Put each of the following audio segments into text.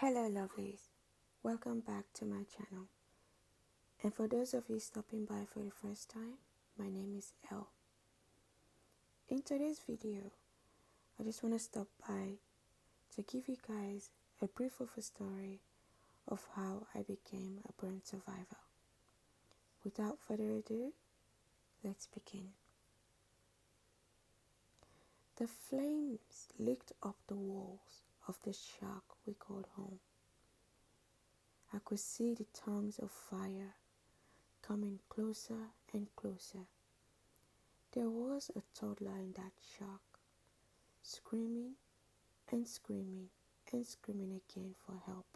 Hello lovelies, welcome back to my channel, and for those of you stopping by for the first time, my name is Elle. In today's video, I just want to stop by to give you guys a brief of a story of how I became a burn survivor. Without further ado, let's begin. The flames licked up the walls of the shack we called home. I could see the tongues of fire coming closer and closer. There was a toddler in that shack, screaming and screaming and screaming again for help.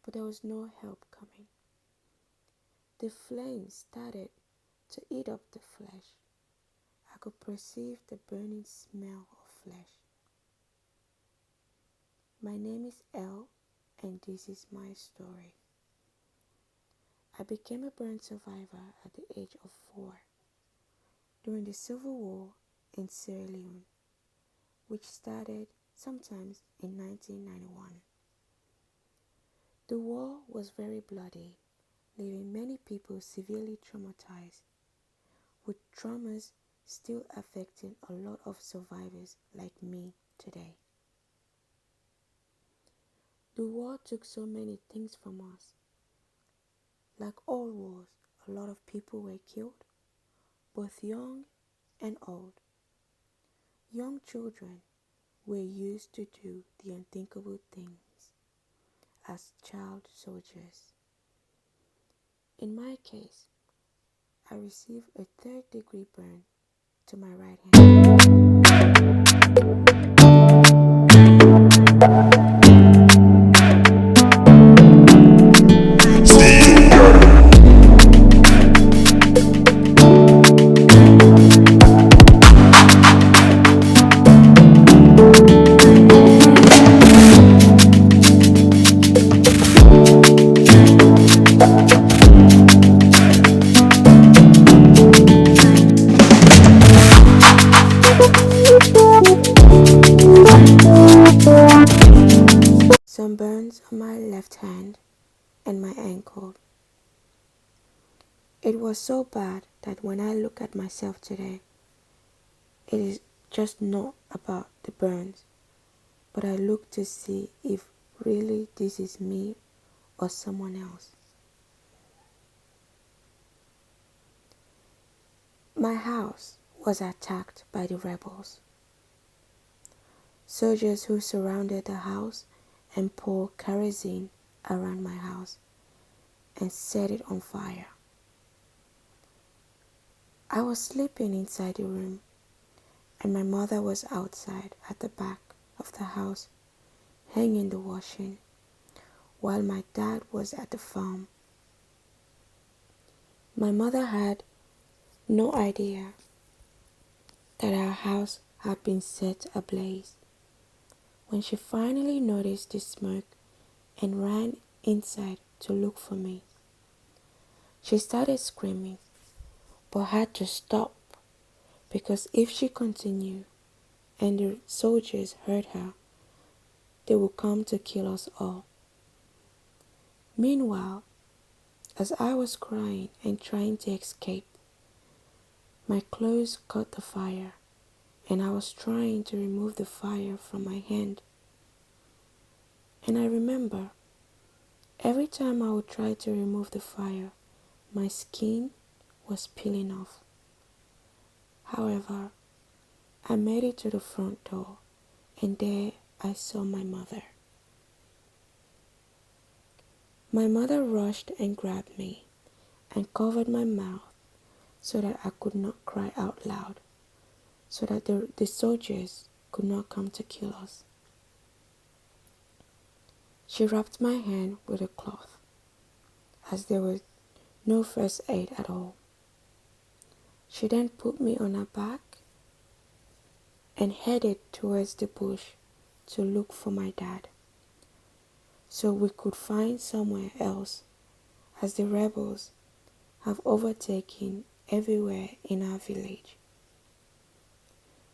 But there was no help coming. The flames started to eat up the flesh. I could perceive the burning smell of flesh. My name is Elle, and this is my story. I became a burn survivor at the age of 4 during the Civil War in Sierra Leone, which started sometimes in 1991. The war was very bloody, leaving many people severely traumatized, with traumas still affecting a lot of survivors like me today. The war took so many things from us. Like all wars, a lot of people were killed, both young and old. Young children were used to do the unthinkable things as child soldiers. In my case, I received a 3rd-degree burn to my right hand. Some burns on my left hand and my ankle. It was so bad that when I look at myself today, it is just not about the burns, but I look to see if really this is me or someone else. My house was attacked by the rebels. Soldiers who surrounded the house and poured kerosene around my house and set it on fire. I was sleeping inside the room, and my mother was outside at the back of the house hanging the washing, while my dad was at the farm. My mother had no idea that our house had been set ablaze. When she finally noticed the smoke and ran inside to look for me, she started screaming, but had to stop because if she continued and the soldiers heard her, they would come to kill us all. Meanwhile, as I was crying and trying to escape, my clothes caught the fire, and I was trying to remove the fire from my hand. And I remember, every time I would try to remove the fire, my skin was peeling off. However, I made it to the front door, and there I saw my mother. My mother rushed and grabbed me and covered my mouth so that I could not cry out loud, so that the soldiers could not come to kill us. She wrapped my hand with a cloth, as there was no first aid at all. She then put me on her back and headed towards the bush to look for my dad, so we could find somewhere else, as the rebels have overtaken everywhere in our village.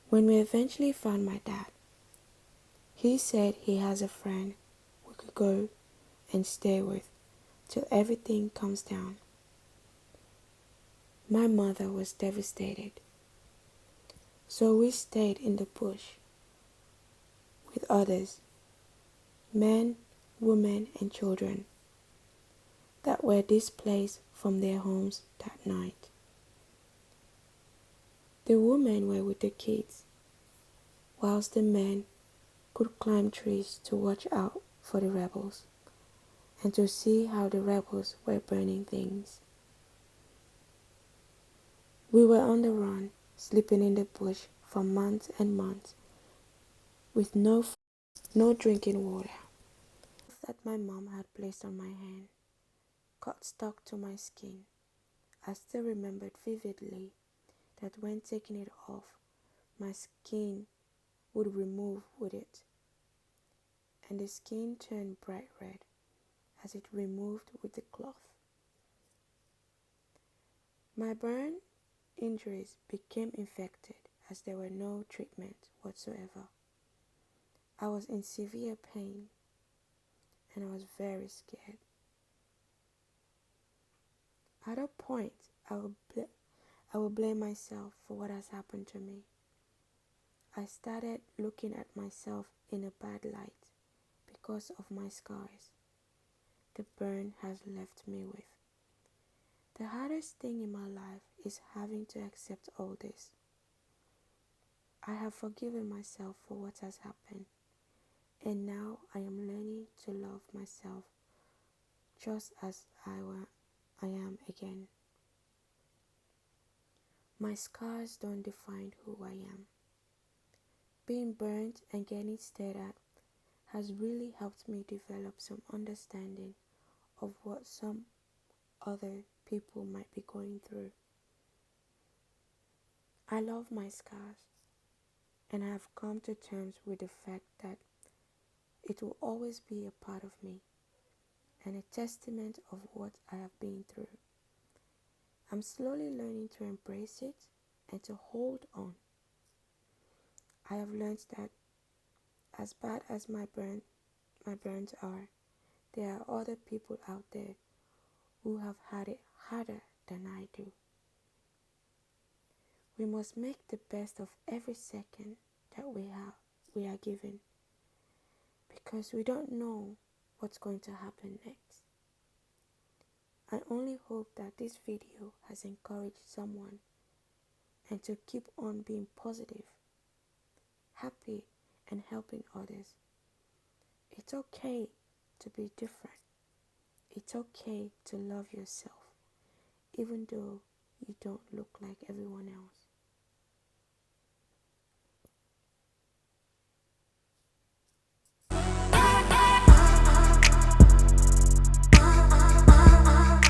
When we eventually found my dad, he said he has a friend could go and stay with till everything comes down. My mother was devastated, so we stayed in the bush with others, men, women, and children that were displaced from their homes that night. The women were with the kids, whilst the men could climb trees to watch out for the rebels and to see how the rebels were burning things. We were on the run, sleeping in the bush for months and months, with no food, no drinking water. That my mom had placed on my hand got stuck to my skin. I still remembered vividly that when taking it off, my skin would remove with it, and the skin turned bright red as it removed with the cloth. My burn injuries became infected as there were no treatment whatsoever. I was in severe pain and I was very scared. At a point, I will blame myself for what has happened to me. I started looking at myself in a bad light because of my scars the burn has left me with. The hardest thing in my life is having to accept all this. I have forgiven myself for what has happened, and now I am learning to love myself just as I am again. My scars don't define who I am. Being burnt and getting stared at has really helped me develop some understanding of what some other people might be going through. I love my scars, and I have come to terms with the fact that it will always be a part of me and a testament of what I have been through. I'm slowly learning to embrace it and to hold on. I have learned that as bad as my burns are, there are other people out there who have had it harder than I do. We must make the best of every second that we are given, because we don't know what's going to happen next. I only hope that this video has encouraged someone and to keep on being positive, happy, and helping others. It's okay to be different. It's okay to love yourself, even though you don't look like everyone else.